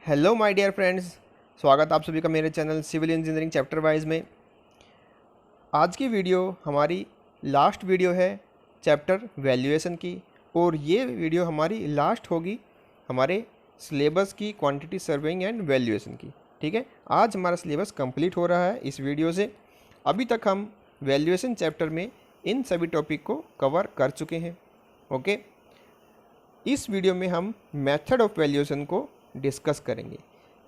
Hello my dear friends, स्वागत आप सभी का मेरे channel civil engineering chapter wise में। आज की वीडियो हमारी लास्ट वीडियो है चैप्टर वैल्यूएशन की, और ये वीडियो हमारी लास्ट होगी हमारे सिलेबस की क्वांटिटी सर्वेइंग एंड वैल्यूएशन की। ठीक है, आज हमारा सिलेबस कंप्लीट हो रहा है इस वीडियो से। अभी तक हम वैल्यूएशन चैप्टर में इन सभी टॉपिक को कवर कर चुके हैं। ओके, इस वीडियो में हम मेथड ऑफ वैल्यूएशन को डिस्कस करेंगे।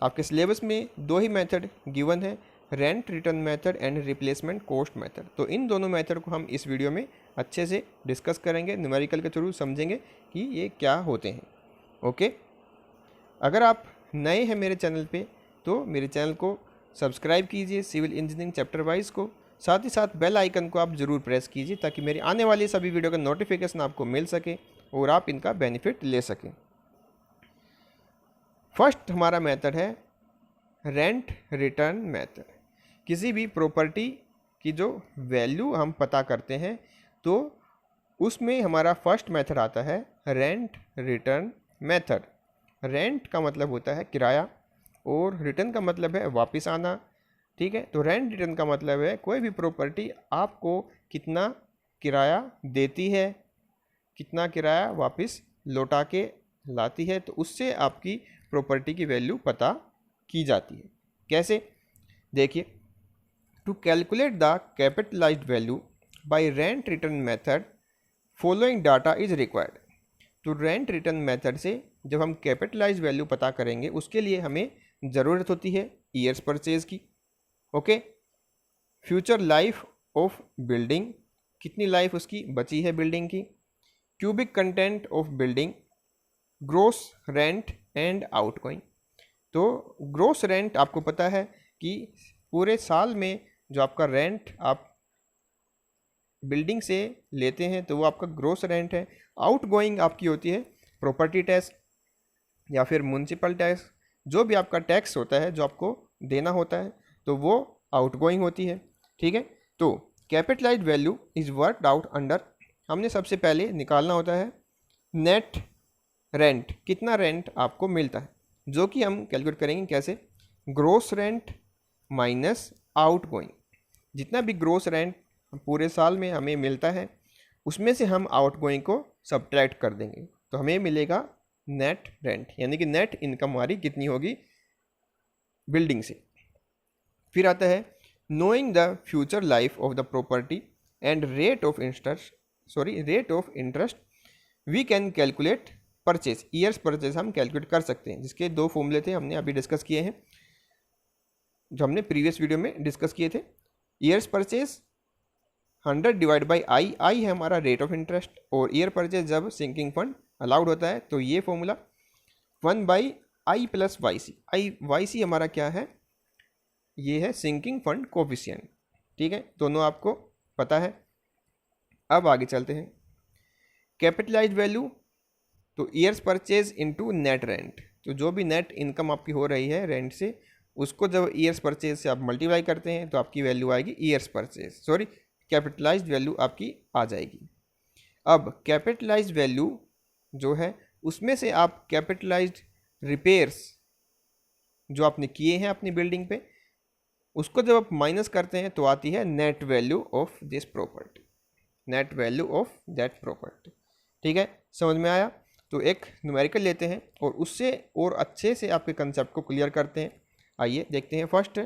आपके सिलेबस में दो ही मेथड गिवन है, rent return method and replacement cost method. तो इन दोनों मेथड को हम इस वीडियो में अच्छे से डिस्कस करेंगे, न्यूमेरिकल के थ्रू समझेंगे कि ये क्या होते हैं। ओके, अगर आप नए हैं मेरे चैनल पे तो मेरे चैनल को सब्सक्राइब कीजिए सिविल इंजीनियरिंग चैप्टर वाइज को, साथ ही साथ बेल आइकन को आप ज़रूर प्रेस कीजिए ताकि मेरी आने वाली सभी वीडियो का नोटिफिकेशन आपको मिल सके और आप इनका बेनिफिट ले सकें। फर्स्ट हमारा मेथड है रेंट रिटर्न मेथड। किसी भी प्रॉपर्टी की जो वैल्यू हम पता करते हैं तो उसमें हमारा फर्स्ट मेथड आता है रेंट रिटर्न मेथड। रेंट का मतलब होता है किराया और रिटर्न का मतलब है वापस आना। ठीक है, तो रेंट रिटर्न का मतलब है कोई भी प्रॉपर्टी आपको कितना किराया देती है, कितना किराया वापस लौटा के लाती है, तो उससे आपकी प्रॉपर्टी की वैल्यू पता की जाती है। कैसे, देखिए, to calculate the capitalized value by rent return method following data is required. तो रेंट रिटर्न मेथड से जब हम कैपिटलाइज्ड वैल्यू पता करेंगे उसके लिए हमें ज़रूरत होती है ईयर्स परचेज की। Okay, future life of building, कितनी लाइफ उसकी बची है बिल्डिंग की, cubic content of building, gross rent and outgoing. तो ग्रोस रेंट आपको पता है कि पूरे साल में जो आपका रेंट आप बिल्डिंग से लेते हैं तो वो आपका ग्रोस रेंट है। आउटगोइंग आपकी होती है प्रॉपर्टी टैक्स या फिर म्युनिसिपल टैक्स, जो भी आपका टैक्स होता है जो आपको देना होता है तो वो आउटगोइंग होती है। ठीक है, तो capitalised value is worked out under, हमने सबसे पहले निकालना होता है नेट रेंट, कितना रेंट आपको मिलता है, जो कि हम कैलकुलेट करेंगे कैसे, ग्रोस रेंट माइनस आउटगोइंग। जितना भी ग्रोस रेंट पूरे साल में हमें मिलता है उसमें से हम आउटगोइंग को सब्ट्रैक्ट कर देंगे तो हमें मिलेगा नेट रेंट, यानी कि नेट इनकम हमारी कितनी होगी बिल्डिंग से। फिर आता है knowing the future life of the property and rate of interest we can calculate purchase. Years purchase हम कैलकुलेट कर सकते हैं, जिसके दो फॉर्मूले थे हमने अभी डिस्कस किए हैं, जो हमने प्रीवियस वीडियो में डिस्कस किए थे। Years purchase 100 divide by I, I है हमारा रेट ऑफ इंटरेस्ट, और ईयर परचेज जब सिंकिंग फंड अलाउड होता है तो ये formula 1 by I plus Y C. Y C हमारा क्या है, ये है सिंकिंग फंड कोफिशिएंट। ठीक है, दोनों आपको पता है। अब आगे चलते हैं, कैपिटलाइज्ड वैल्यू तो years purchase into net rent, तो जो भी नेट इनकम आपकी हो रही है रेंट से उसको जब ईयर्स परचेज से आप मल्टीप्लाई करते हैं तो आपकी वैल्यू आएगी ईयर्स परचेज, कैपिटलाइज्ड वैल्यू आपकी आ जाएगी। अब कैपिटलाइज्ड वैल्यू जो है उसमें से आप कैपिटलाइज्ड रिपेयर्स जो आपने किए हैं अपनी बिल्डिंग पे उसको जब आप माइनस करते हैं तो आती है net value of this property, net value of that property. ठीक है, समझ में आया। तो एक न्यूमेरिकल लेते हैं और उससे और अच्छे से आपके कंसेप्ट को क्लियर करते हैं। आइए देखते हैं। फर्स्ट,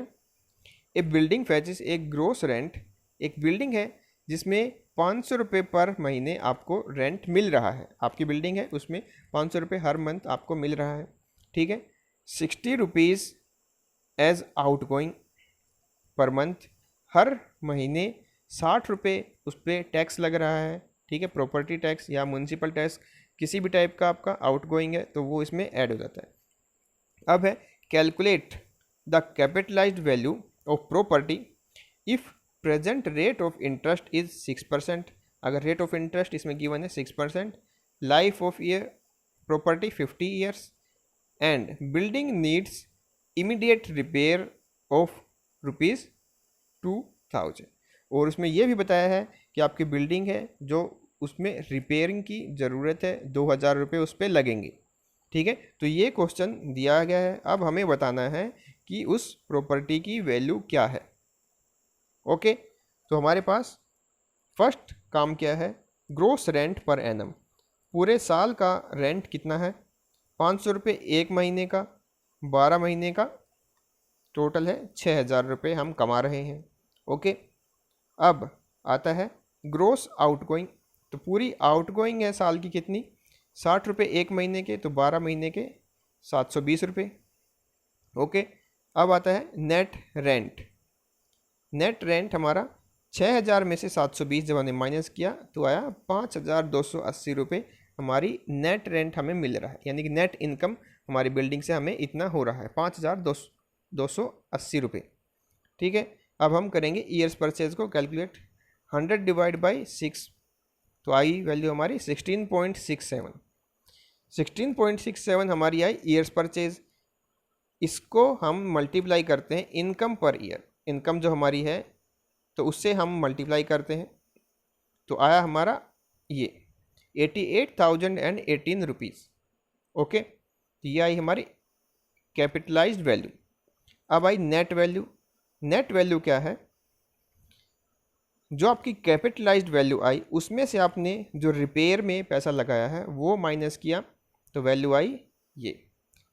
ए बिल्डिंग फैचेस ए ग्रोस रेंट, एक बिल्डिंग है जिसमें 500 रुपये पर महीने आपको रेंट मिल रहा है। आपकी बिल्डिंग है उसमें 500 रुपये हर मंथ आपको मिल रहा है। ठीक है, 60 rupees as outgoing per month, हर महीने 60 रुपये उस पर टैक्स लग रहा है। ठीक है, प्रॉपर्टी टैक्स या म्युनिसिपल टैक्स किसी भी टाइप का आपका आउट गोइंग है तो वो इसमें ऐड हो जाता है। अब है calculate the capitalized value of property if present rate of interest is 6%। अगर रेट ऑफ इंटरेस्ट इसमें गिवन है 6%, life of year property 50 years and building needs immediate repair of ₹2000। और उसमें यह भी बताया है कि आपकी बिल्डिंग है जो उसमें रिपेयरिंग की ज़रूरत है, 2000 रुपये उस पर लगेंगे। ठीक है, तो ये क्वेश्चन दिया गया है। अब हमें बताना है कि उस प्रॉपर्टी की वैल्यू क्या है। ओके, तो हमारे पास फर्स्ट काम क्या है, ग्रोस रेंट पर एनम, पूरे साल का रेंट कितना है, 500 रुपये एक महीने का, 12 महीने का टोटल है 6,000 रुपये हम कमा रहे हैं। ओके, अब आता है ग्रोस आउटगोइंग, तो पूरी आउटगोइंग है साल की कितनी, 60 रुपये एक महीने के, तो 12 महीने के 720 रुपये। ओके, अब आता है नेट रेंट। नेट रेंट हमारा 6,000 में से 720 जब हमने माइनस किया तो आया 5,280 रुपये हमारी नेट रेंट हमें मिल रहा है, यानी कि नेट इनकम हमारी बिल्डिंग से हमें इतना हो रहा है 5,280 रुपये। ठीक है, अब हम करेंगे ईयर्स परचेज को कैलकुलेट, 100 डिवाइड बाई 6, तो आई वैल्यू हमारी 16.67। 16.67 हमारी आई ईयर्स परचेज। इसको हम मल्टीप्लाई करते हैं इनकम पर ईयर, इनकम जो हमारी है तो उससे हम मल्टीप्लाई करते हैं, तो आया हमारा ये 88,018 रुपीज़। ओके, तो ये आई हमारी कैपिटलाइज्ड वैल्यू। अब आई नेट वैल्यू। नेट वैल्यू क्या है, जो आपकी कैपिटलाइज्ड वैल्यू आई उसमें से आपने जो रिपेयर में पैसा लगाया है वो माइनस किया, तो वैल्यू आई ये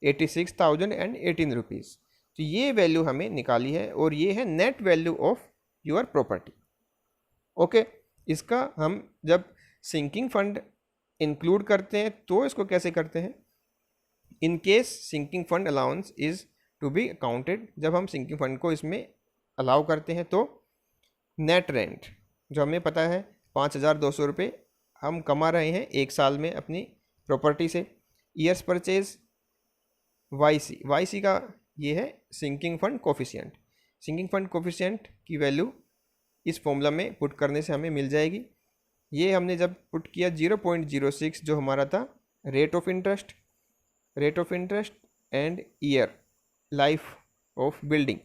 86,018 रुपीज़। तो ये वैल्यू हमें निकाली है और ये है net value of your property. Okay, इसका हम जब सिंकिंग फंड इंक्लूड करते हैं तो इसको कैसे करते हैं, in case sinking fund allowance is to be accounted, जब हम सिंकिंग फंड को इसमें अलाउ करते हैं तो नेट रेंट जो हमें पता है 5,200 रुपये हम कमा रहे हैं एक साल में अपनी प्रॉपर्टी से। ईयर्स परचेज वाई सी का ये है sinking fund coefficient. Sinking fund coefficient की वैल्यू इस फॉर्मूला में पुट करने से हमें मिल जाएगी। ये हमने जब पुट किया 0.06 जो हमारा था rate of interest and year life of building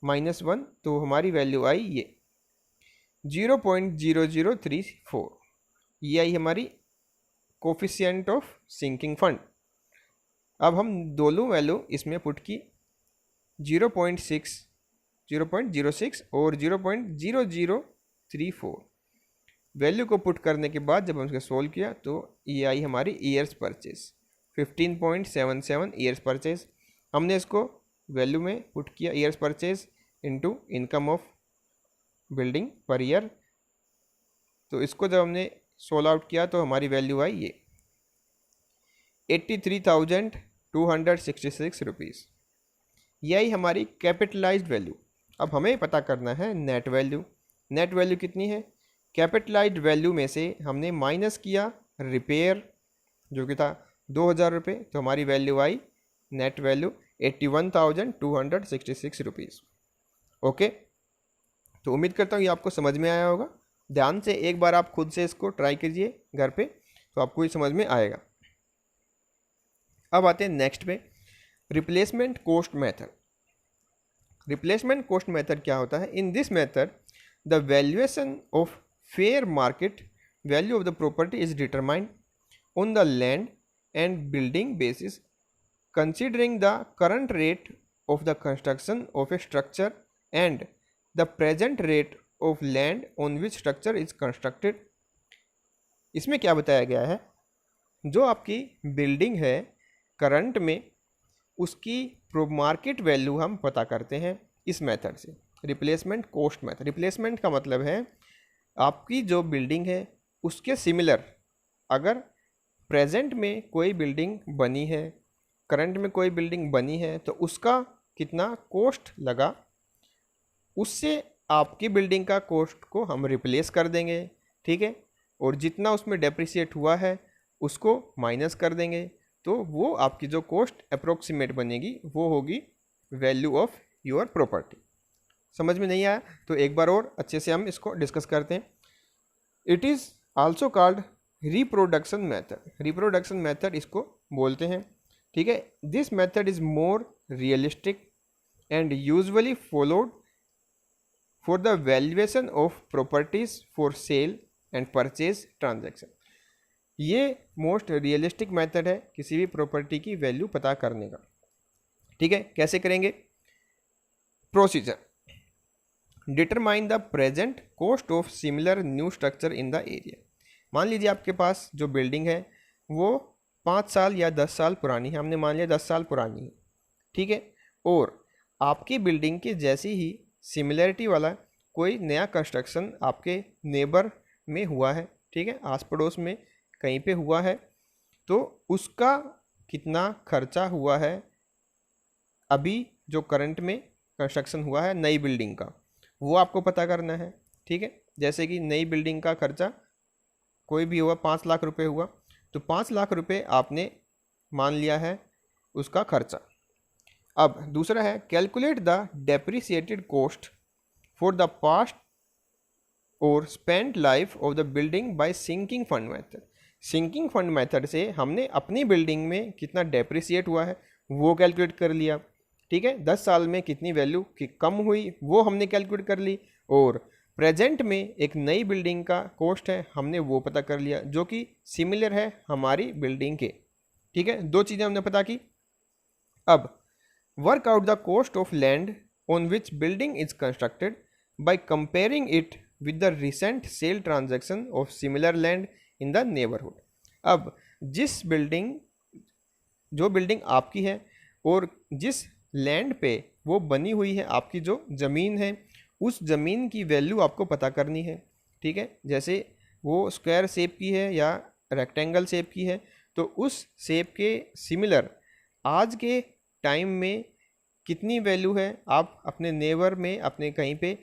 -1, तो हमारी वैल्यू आई ये 0.0034। ये आई हमारी कोफिशिएंट ऑफ सिंकिंग फंड। अब हम दोनों वैल्यू इसमें पुट की 0.06 और 0.0034 वैल्यू को पुट करने के बाद जब हम उसको सोल्व किया तो ये आई हमारी ईयर्स परचेज 15.77 ईयर्स परचेज। हमने इसको वैल्यू में पुट किया years purchase into income of building per year, तो इसको जब हमने सोल्व आउट किया तो हमारी वैल्यू आई ये 83,266 रुपीज़। ये आई हमारी कैपिटलाइज्ड वैल्यू। अब हमें पता करना है नेट वैल्यू। नेट वैल्यू कितनी है, कैपिटलाइज्ड वैल्यू में से हमने माइनस किया रिपेयर जो कि था 2,000 रुपये, तो हमारी वैल्यू आई नेट वैल्यू 81,266 रुपीज़। ओके, तो उम्मीद करता हूँ ये आपको समझ में आया होगा। ध्यान से एक बार आप खुद से इसको ट्राई कीजिए घर पे, तो आपको ये समझ में आएगा। अब आते हैं नेक्स्ट पे, replacement cost method. Replacement cost method क्या होता है, in this method the valuation of fair market value of the property is determined on the land and building basis considering the current rate of the construction of A structure and the present rate of land on which structure is constructed. इसमें क्या बताया गया है, जो आपकी building है current में उसकी मार्केट वैल्यू हम पता करते हैं इस मेथड से, रिप्लेसमेंट कॉस्ट मेथड। रिप्लेसमेंट का मतलब है आपकी जो बिल्डिंग है उसके सिमिलर अगर प्रेजेंट में कोई बिल्डिंग बनी है, करंट में कोई बिल्डिंग बनी है, तो उसका कितना कॉस्ट लगा उससे आपकी बिल्डिंग का कॉस्ट को हम रिप्लेस कर देंगे। ठीक है, और जितना उसमें डेप्रिसिएट हुआ है उसको माइनस कर देंगे, तो वो आपकी जो कॉस्ट अप्रोक्सीमेट बनेगी वो होगी वैल्यू ऑफ योर प्रॉपर्टी। समझ में नहीं आया तो एक बार और अच्छे से हम इसको डिस्कस करते हैं। It is also called reproduction method. Reproduction method इसको बोलते हैं। ठीक है, this method is more realistic and usually followed for the valuation of properties for sale and purchase transaction. ये मोस्ट रियलिस्टिक मेथड है किसी भी प्रॉपर्टी की वैल्यू पता करने का। ठीक है, कैसे करेंगे? Procedure, determine the present cost of similar new structure in the area. मान लीजिए आपके पास जो बिल्डिंग है वो 5 साल या 10 साल पुरानी है, हमने मान लिया 10 साल पुरानी है, ठीक है, और आपकी बिल्डिंग के जैसी ही सिमिलरिटी वाला कोई नया कंस्ट्रक्शन आपके नेबर में हुआ है, ठीक है, आस पड़ोस में कहीं पे हुआ है, तो उसका कितना खर्चा हुआ है अभी जो करंट में कंस्ट्रक्शन हुआ है नई बिल्डिंग का, वो आपको पता करना है। ठीक है, जैसे कि नई बिल्डिंग का खर्चा कोई भी हुआ 5 लाख रुपए हुआ, तो 5 लाख रुपए आपने मान लिया है उसका खर्चा। अब दूसरा है calculate the depreciated cost for the past और spent life of the building by sinking fund method. Sinking fund method से हमने अपनी बिल्डिंग में कितना डेप्रिसिएट हुआ है वो कैलकुलेट कर लिया। ठीक है, 10 साल में कितनी वैल्यू की कम हुई वो हमने कैलकुलेट कर ली, और प्रेजेंट में एक नई बिल्डिंग का कॉस्ट है हमने वो पता कर लिया जो कि सिमिलर है हमारी बिल्डिंग के। ठीक है, 2 चीज़ें हमने पता की। अब work out the cost of land on which building is constructed by comparing it with the recent sale transaction of similar land in the neighbourhood. अब जो बिल्डिंग आपकी है और जिस लैंड पे वो बनी हुई है, आपकी जो ज़मीन है, उस ज़मीन की वैल्यू आपको पता करनी है। ठीक है, जैसे वो स्क्वायर शेप की है या रेक्टेंगल शेप की है, तो उस शेप के सिमिलर आज के टाइम में कितनी वैल्यू है, आप अपने नेबर में, अपने कहीं पे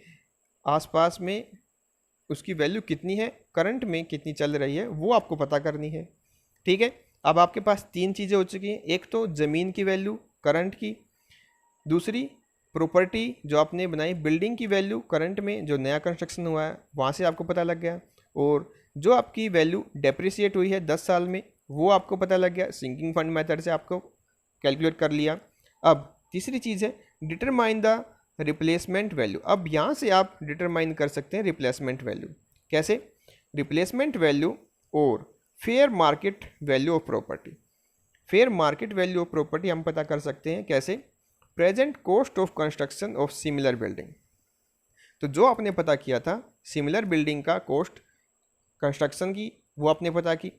आसपास में उसकी वैल्यू कितनी है, करंट में कितनी चल रही है, वो आपको पता करनी है। ठीक है, अब आपके पास 3 चीज़ें हो चुकी हैं, एक तो ज़मीन की वैल्यू करंट की, दूसरी प्रॉपर्टी जो आपने बनाई बिल्डिंग की वैल्यू करंट में जो नया कंस्ट्रक्शन हुआ है वहाँ से आपको पता लग गया, और जो आपकी वैल्यू डेप्रिसिएट हुई है 10 साल में वो आपको पता लग गया, सिंकिंग फंड मेथड से आपको कैलकुलेट कर लिया। अब तीसरी चीज़ है डिटरमाइन द रिप्लेसमेंट वैल्यू। अब यहाँ से आप डिटरमाइन कर सकते हैं रिप्लेसमेंट वैल्यू। कैसे? रिप्लेसमेंट वैल्यू और fair market value of property. Fair market value of property हम पता कर सकते हैं कैसे? Present cost of construction of similar building. तो जो आपने पता किया था सिमिलर बिल्डिंग का कॉस्ट कंस्ट्रक्शन की, वो आपने पता की,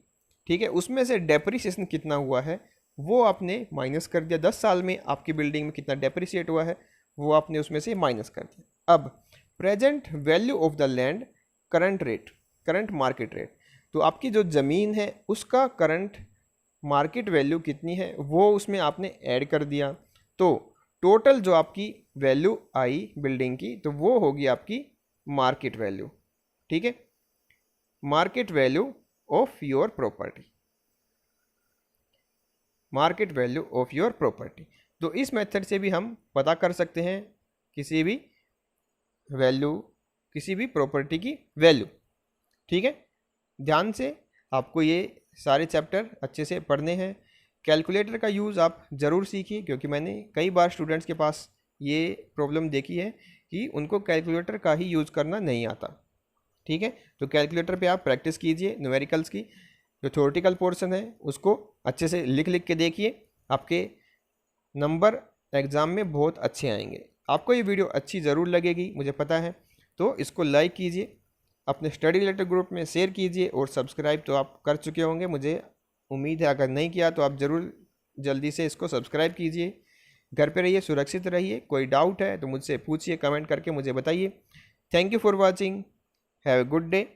ठीक है, उसमें से डेप्रिसिएशन कितना हुआ है वो आपने माइनस कर दिया। 10 साल में आपकी बिल्डिंग में कितना डेप्रिसिएट हुआ है वो आपने उसमें से माइनस कर दिया। अब present value of the land, current rate, current market rate, तो आपकी जो ज़मीन है उसका करंट मार्केट वैल्यू कितनी है वो उसमें आपने ऐड कर दिया, तो टोटल जो आपकी वैल्यू आई बिल्डिंग की तो वो होगी आपकी मार्केट वैल्यू। ठीक है, market value of your property, market value of your property. तो इस मेथड से भी हम पता कर सकते हैं किसी भी वैल्यू, किसी भी प्रॉपर्टी की वैल्यू। ठीक है, ध्यान से आपको ये सारे चैप्टर अच्छे से पढ़ने हैं। कैलकुलेटर का यूज़ आप ज़रूर सीखिए, क्योंकि मैंने कई बार स्टूडेंट्स के पास ये प्रॉब्लम देखी है कि उनको कैलकुलेटर का ही यूज़ करना नहीं आता। ठीक है, तो कैलकुलेटर पे आप प्रैक्टिस कीजिए, न्यूमेरिकल्स की जो थ्योरेटिकल पोर्शन है उसको अच्छे से लिख लिख के देखिए, आपके नंबर एग्ज़ाम में बहुत अच्छे आएंगे। आपको ये वीडियो अच्छी ज़रूर लगेगी मुझे पता है, तो इसको लाइक कीजिए, अपने स्टडी रिलेटेड ग्रुप में शेयर कीजिए, और सब्सक्राइब तो आप कर चुके होंगे मुझे उम्मीद है, अगर नहीं किया तो आप ज़रूर जल्दी से इसको सब्सक्राइब कीजिए। घर पे रहिए, सुरक्षित रहिए, कोई डाउट है तो मुझसे पूछिए, कमेंट करके मुझे बताइए। Thank you for watching, have a good day.